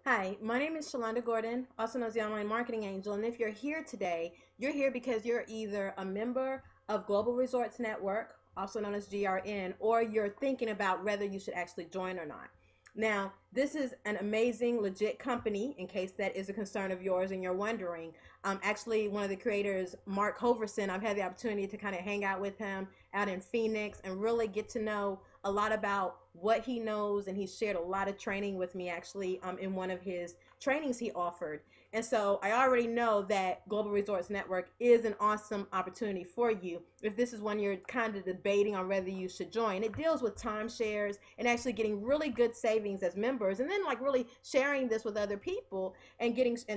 Hi, my name is Shalonda Gordon, also known as the Online Marketing Angel. And if you're here today, you're here because you're either a member of Global Resorts Network, also known as GRN, or you're thinking about whether you should actually join or not. Now, this is an amazing, legit company, in case that is a concern of yours and you're wondering. Actually, one of the creators, Mark Hoverson, I've had the opportunity to kind of hang out with him out in Phoenix and really get to know a lot about what he knows, and he shared a lot of training with me actually in one of his trainings he offered. And so I already know that Global Resorts Network is an awesome opportunity for you if this is one you're kind of debating on whether you should join. It deals with timeshares and actually getting really good savings as members, and then like really sharing this with other people and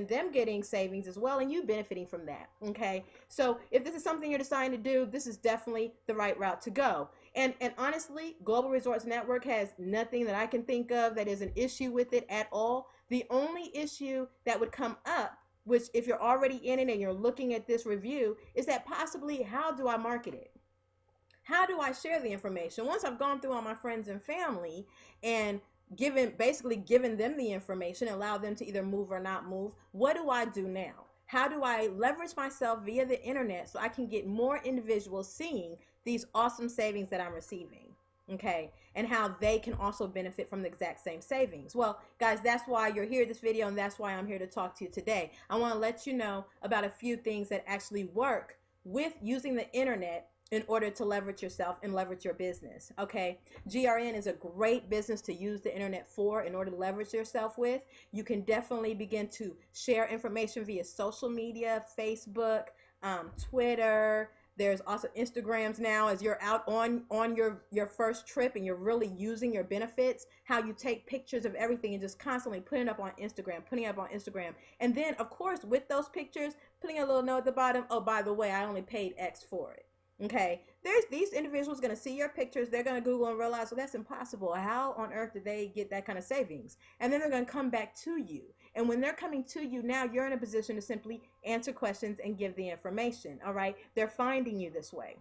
them getting savings as well, and you benefiting from that. Okay, so if this is something you're deciding to do, this is definitely the right route to go. And honestly, Global Resorts Network has nothing that I can think of that is an issue with it at all. The only issue that would come up, which if you're already in it and you're looking at this review, is that possibly how do I market it? How do I share the information? Once I've gone through all my friends and family and given them the information, allow them to either move or not move, what do I do now? How do I leverage myself via the internet so I can get more individuals seeing these awesome savings that I'm receiving? Okay, and how they can also benefit from the exact same savings. Well, guys, that's why you're here this video, and that's why I'm here to talk to you today. I want to let you know about a few things that actually work with using the internet in order to leverage yourself and leverage your business. Okay, GRN is a great business to use the internet for in order to leverage yourself with. You can definitely begin to share information via social media, Facebook, Twitter. There's also Instagrams now as you're out on your first trip and you're really using your benefits, how you take pictures of everything and just constantly putting it up on Instagram. And then of course with those pictures, putting a little note at the bottom, oh, by the way, I only paid X for it. Okay, there's these individuals going to see your pictures, they're going to Google and realize, well, that's impossible. How on earth did they get that kind of savings? And then they're going to come back to you. And when they're coming to you, now you're in a position to simply answer questions and give the information. All right, they're finding you this way.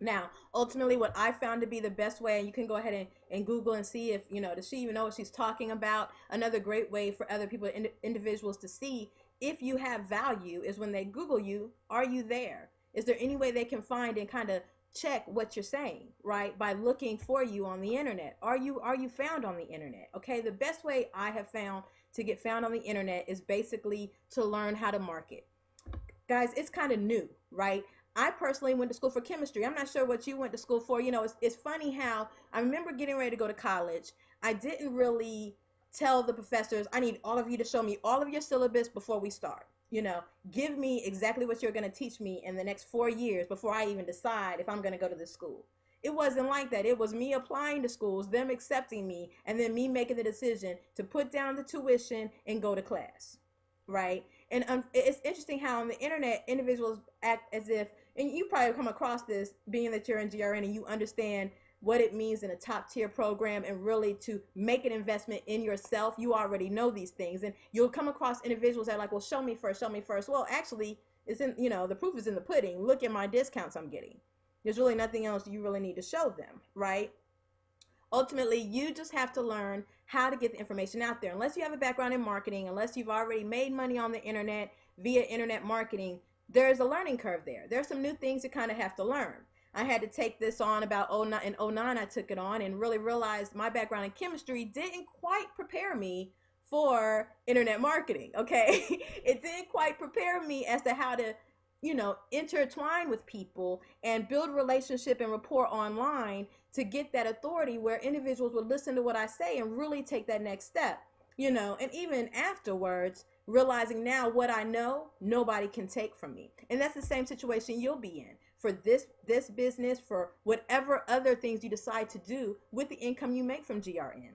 Now, ultimately, what I found to be the best way, and you can go ahead and Google and see if, does she even know what she's talking about? Another great way for other people, individuals to see if you have value is when they Google you, are you there? Is there any way they can find and kind of check what you're saying, right? By looking for you on the internet. Are you found on the internet? Okay, the best way I have found to get found on the internet is basically to learn how to market. Guys, it's kind of new, right? I personally went to school for chemistry. I'm not sure what you went to school for. It's funny how I remember getting ready to go to college. I didn't really tell the professors, I need all of you to show me all of your syllabus before we start. Give me exactly what you're going to teach me in the next 4 years before I even decide if I'm going to go to this school. It wasn't like that. It was me applying to schools, them accepting me, and then me making the decision to put down the tuition and go to class, right? And it's interesting how on the internet, individuals act as if, and you probably come across this being that you're in GRN and you understand what it means in a top tier program and really to make an investment in yourself. You already know these things, and you'll come across individuals that are like, well, show me first. Well, actually, it's in, the proof is in the pudding. Look at my discounts I'm getting. There's really nothing else you really need to show them, right? Ultimately, you just have to learn how to get the information out there. Unless you have a background in marketing, unless you've already made money on the internet via internet marketing, there's a learning curve there. There's some new things you kind of have to learn. I had to take this on about 09, in 09 I took it on and really realized my background in chemistry didn't quite prepare me for internet marketing, okay? It didn't quite prepare me as to how to, intertwine with people and build relationship and rapport online to get that authority where individuals would listen to what I say and really take that next step, and even afterwards, realizing now what I know, nobody can take from me. And that's the same situation you'll be in for this business, for whatever other things you decide to do with the income you make from GRN.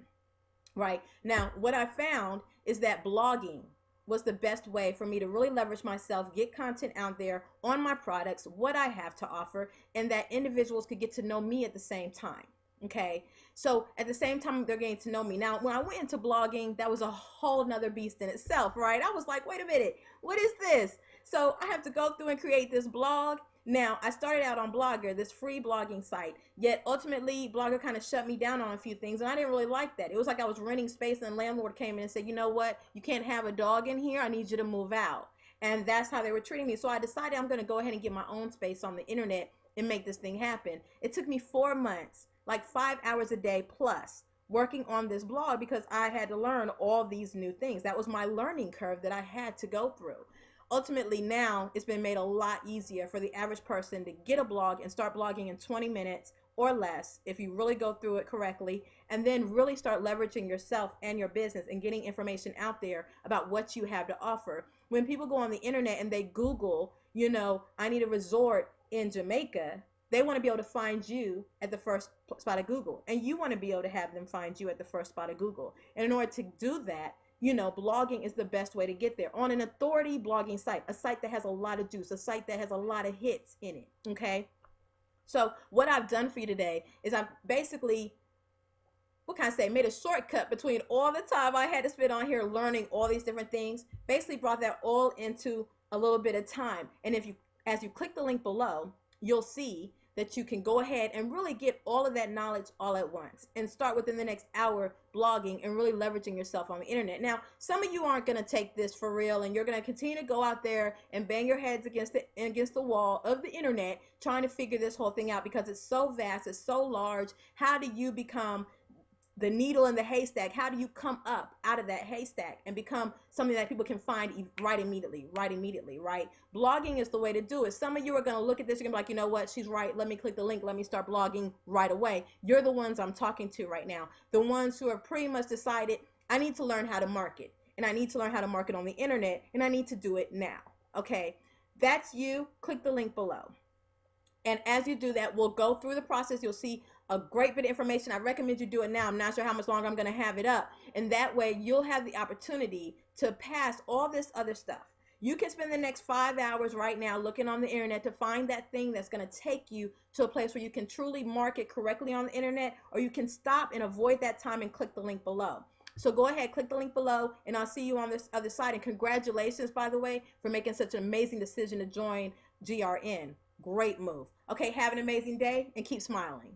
Right now, what I found is that blogging was the best way for me to really leverage myself, get content out there on my products, what I have to offer, and that individuals could get to know me at the same time. Okay, so at the same time they're getting to know me. Now, when I went into blogging, that was a whole nother beast in itself, right? I was like, wait a minute, what is this? So I have to go through and create this blog. Now, I started out on Blogger, this free blogging site, yet ultimately Blogger kind of shut me down on a few things, and I didn't really like that. It was like I was renting space, and the landlord came in and said, you know what, you can't have a dog in here, I need you to move out. And that's how they were treating me. So I decided I'm going to go ahead and get my own space on the internet and make this thing happen. It took me 4 months, like 5 hours a day plus, working on this blog because I had to learn all these new things. That was my learning curve that I had to go through. Ultimately, now it's been made a lot easier for the average person to get a blog and start blogging in 20 minutes or less if you really go through it correctly, and then really start leveraging yourself and your business and getting information out there about what you have to offer. When people go on the internet and they Google, I need a resort in Jamaica, they want to be able to find you at the first spot of Google, and you want to be able to have them find you at the first spot of Google. And in order to do that, blogging is the best way to get there on an authority blogging site, a site that has a lot of juice, a site that has a lot of hits in it. Okay. So what I've done for you today is I've basically, made a shortcut between all the time I had to spend on here learning all these different things, basically brought that all into a little bit of time. And as you click the link below, you'll see that you can go ahead and really get all of that knowledge all at once and start within the next hour blogging and really leveraging yourself on the internet. Now, some of you aren't going to take this for real, and you're going to continue to go out there and bang your heads against the wall of the internet trying to figure this whole thing out because it's so vast, it's so large. How do you become the needle in the haystack? How do you come up out of that haystack and become something that people can find right immediately, right? Blogging is the way to do it. Some of you are going to look at this, you're going to be like, you know what, she's right. Let me click the link. Let me start blogging right away. You're the ones I'm talking to right now. The ones who are pretty much decided, I need to learn how to market, and I need to learn how to market on the internet, and I need to do it now. Okay, that's you. Click the link below. And as you do that, we'll go through the process. You'll see a great bit of information. I recommend you do it now. I'm not sure how much longer I'm going to have it up. And that way you'll have the opportunity to pass all this other stuff. You can spend the next 5 hours right now looking on the internet to find that thing that's going to take you to a place where you can truly market correctly on the internet, or you can stop and avoid that time and click the link below. So go ahead, click the link below, and I'll see you on this other side. And congratulations, by the way, for making such an amazing decision to join GRN. Great move. Okay, have an amazing day and keep smiling.